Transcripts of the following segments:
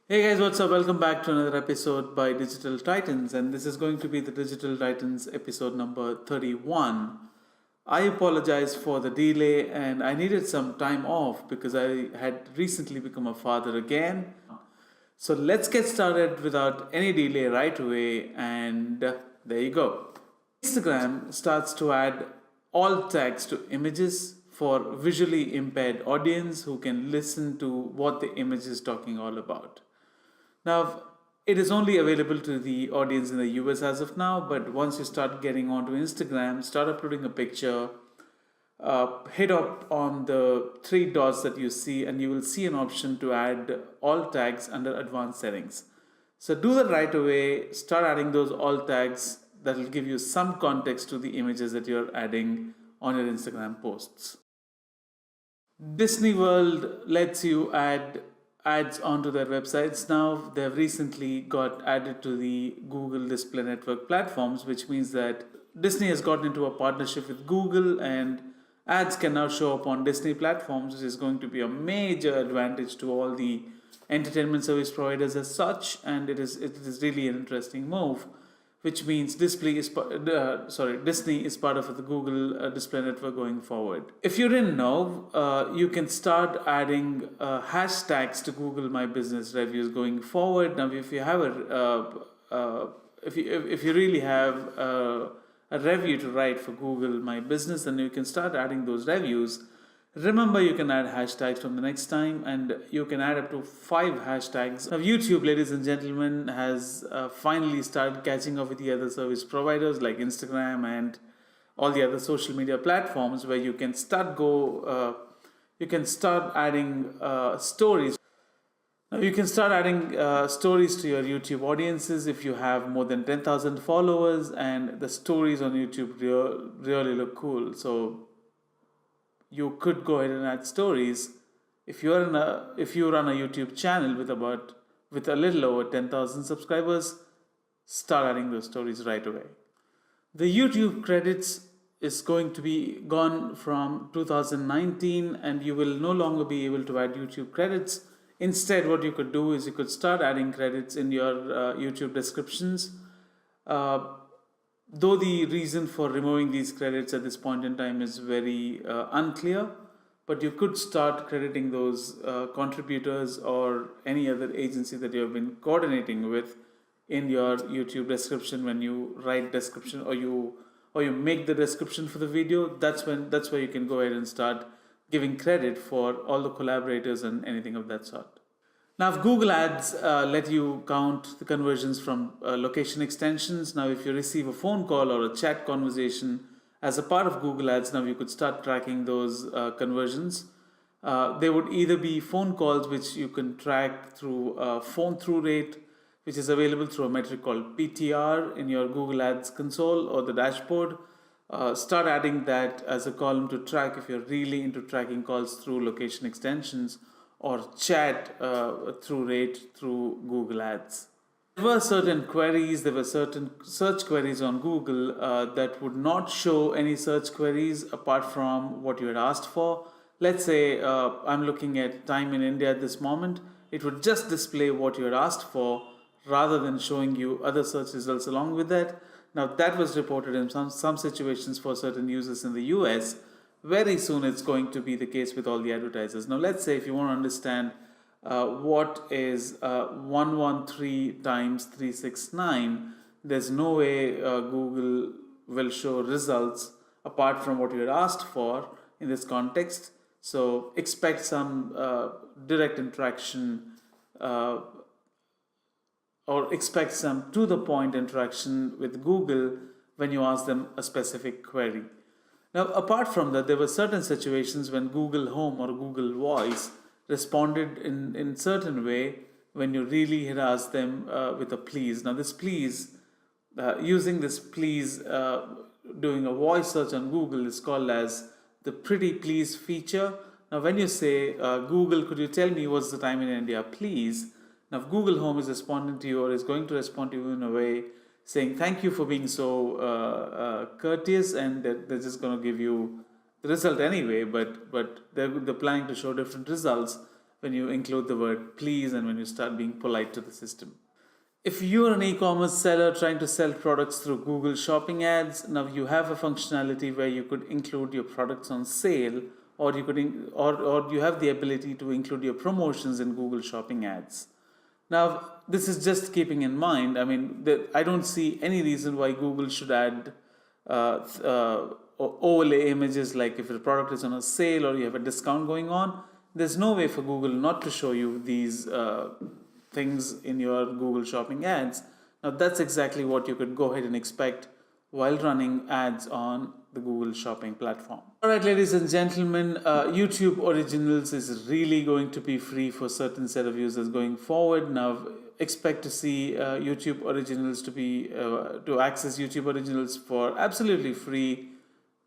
Hey guys, what's up? Welcome back to another episode by Digital Titans, and this is going to be the Digital Titans episode number 31. I apologize for the delay, and I needed some time off because I had recently become a father again. So let's get started without any delay right away, and there you go. Instagram starts to add alt tags to images for visually impaired audience who can listen to what the image is talking all about. Now, it is only available to the audience in the US as of now, but once you start getting onto Instagram, start uploading a picture, hit up on the three dots that you see, and you will see an option to add alt tags under advanced settings. So do that right away, start adding those alt tags that will give you some context to the images that you're adding on your Instagram posts. Disney World lets you add ads onto their websites now. They've recently got added to the Google Display Network platforms, which means that Disney has gotten into a partnership with Google and ads can now show up on Disney platforms, which is going to be a major advantage to all the entertainment service providers as such, and it is really an interesting move, which means Disney is part of the Google Display Network going forward. If you didn't know, you can start adding hashtags to Google My Business reviews going forward. Now, if you have if you really have a review to write for Google My Business, then you can start adding those reviews. Remember, you can add hashtags from the next time, and you can add up to 5 hashtags. Now, YouTube, ladies and gentlemen, has finally started catching up with the other service providers like Instagram and all the other social media platforms, where you can start adding stories. Now, you can start adding stories to your YouTube audiences if you have more than 10,000 followers, and the stories on YouTube really look cool. So you could go ahead and add stories. If you run a YouTube channel with a little over 10,000 subscribers, start adding those stories right away. The YouTube credits is going to be gone from 2019, and you will no longer be able to add YouTube credits. Instead, what you could do is you could start adding credits in your YouTube descriptions. Though the reason for removing these credits at this point in time is very unclear, but you could start crediting those contributors or any other agency that you have been coordinating with in your YouTube description when you write description or you make the description for the video. That's where you can go ahead and start giving credit for all the collaborators and anything of that sort. Now, if Google Ads let you count the conversions from location extensions, now if you receive a phone call or a chat conversation as a part of Google Ads, now you could start tracking those conversions. They would either be phone calls, which you can track through phone through rate, which is available through a metric called PTR in your Google Ads console or the dashboard. Start adding that as a column to track if you're really into tracking calls through location extensions or chat through rate through Google Ads. There were certain queries, there were certain search queries on Google that would not show any search queries apart from what you had asked for. Let's say I'm looking at time in India at this moment. It would just display what you had asked for rather than showing you other search results along with that. Now, that was reported in some situations for certain users in the US. Very soon it's going to be the case with all the advertisers. Now, let's say if you want to understand what is 113 times 369, there's no way Google will show results apart from what you had asked for in this context. So expect some direct interaction or expect some to the point interaction with Google when you ask them a specific query. Now, apart from that, there were certain situations when Google Home or Google Voice responded in certain way when you really had asked them with a please. Now, this please, using this please, doing a voice search on Google is called as the pretty please feature. Now, when you say, Google, could you tell me what's the time in India, please? Now, if Google Home is responding to you or is going to respond to you in a way saying thank you for being so courteous, and they're just going to give you the result anyway, but they're planning to show different results. when you include the word please and when you start being polite to the system. If you're an e-commerce seller trying to sell products through Google Shopping ads, now you have a functionality where you could include your products on sale, or you could or you have the ability to include your promotions in Google Shopping ads. Now, this is just keeping in mind. I mean, I don't see any reason why Google should add overlay images, like if a product is on a sale or you have a discount going on. There's no way for Google not to show you these things in your Google Shopping ads. Now, that's exactly what you could go ahead and expect while running ads on the Google Shopping platform. Alright, ladies and gentlemen, YouTube Originals is really going to be free for certain set of users going forward. Now, expect to see YouTube Originals to access YouTube Originals for absolutely free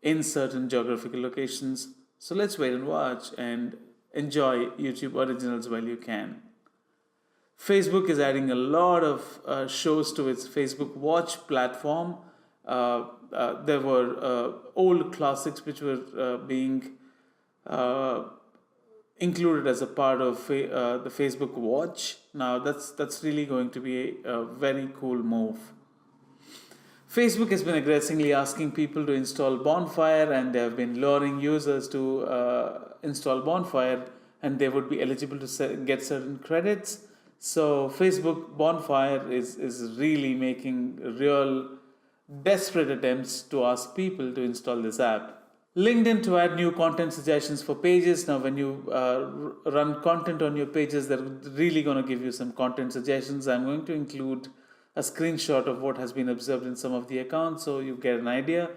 in certain geographical locations. So let's wait and watch and enjoy YouTube Originals while you can. Facebook is adding a lot of shows to its Facebook Watch platform. There were old classics which were being included as a part of the Facebook Watch. Now that's really going to be a very cool move. Facebook has been aggressively asking people to install Bonfire, and they have been luring users to install Bonfire, and they would be eligible to get certain credits. So Facebook Bonfire is really making real desperate attempts to ask people to install this app. LinkedIn to add new content suggestions for pages. Now, when you run content on your pages, they're really going to give you some content suggestions. I'm going to include a screenshot of what has been observed in some of the accounts so you get an idea.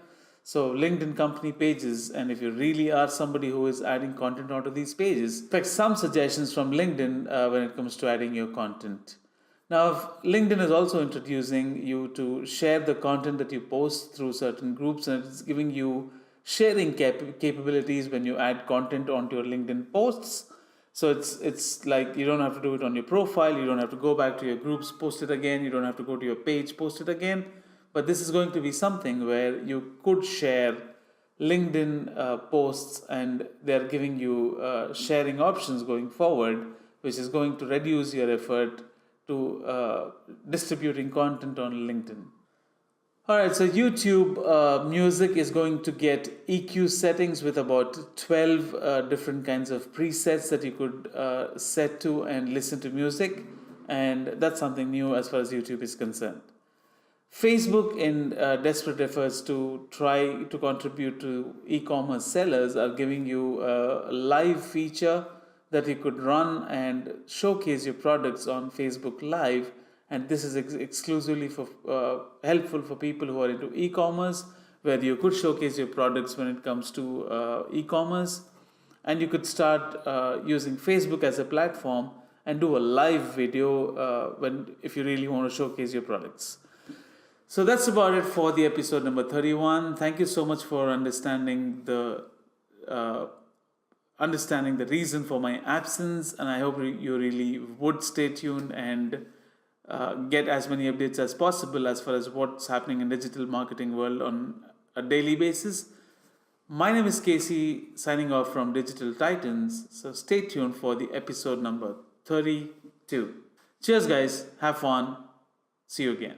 So LinkedIn company pages, and if you really are somebody who is adding content onto these pages, expect some suggestions from LinkedIn when it comes to adding your content. Now, LinkedIn is also introducing you to share the content that you post through certain groups, and it's giving you sharing capabilities when you add content onto your LinkedIn posts. So it's like you don't have to do it on your profile, you don't have to go back to your groups, post it again, you don't have to go to your page, post it again. But this is going to be something where you could share LinkedIn posts, and they're giving you sharing options going forward, which is going to reduce your effort to distributing content on LinkedIn. Alright, so YouTube Music is going to get EQ settings with about 12 different kinds of presets that you could set to and listen to music, and that's something new as far as YouTube is concerned. Facebook, in desperate efforts to try to contribute to e-commerce sellers, are giving you a live feature that you could run and showcase your products on Facebook Live. And this is exclusively for helpful for people who are into e-commerce, where you could showcase your products when it comes to e-commerce. And you could start using Facebook as a platform and do a live video if you really want to showcase your products. So that's about it for the episode number 31. Thank you so much for understanding the reason for my absence, and I hope you really would stay tuned and get as many updates as possible as far as what's happening in digital marketing world on a daily basis. My name is Casey, signing off from Digital Titans. So stay tuned for the episode number 32. Cheers, guys. Have fun. See you again.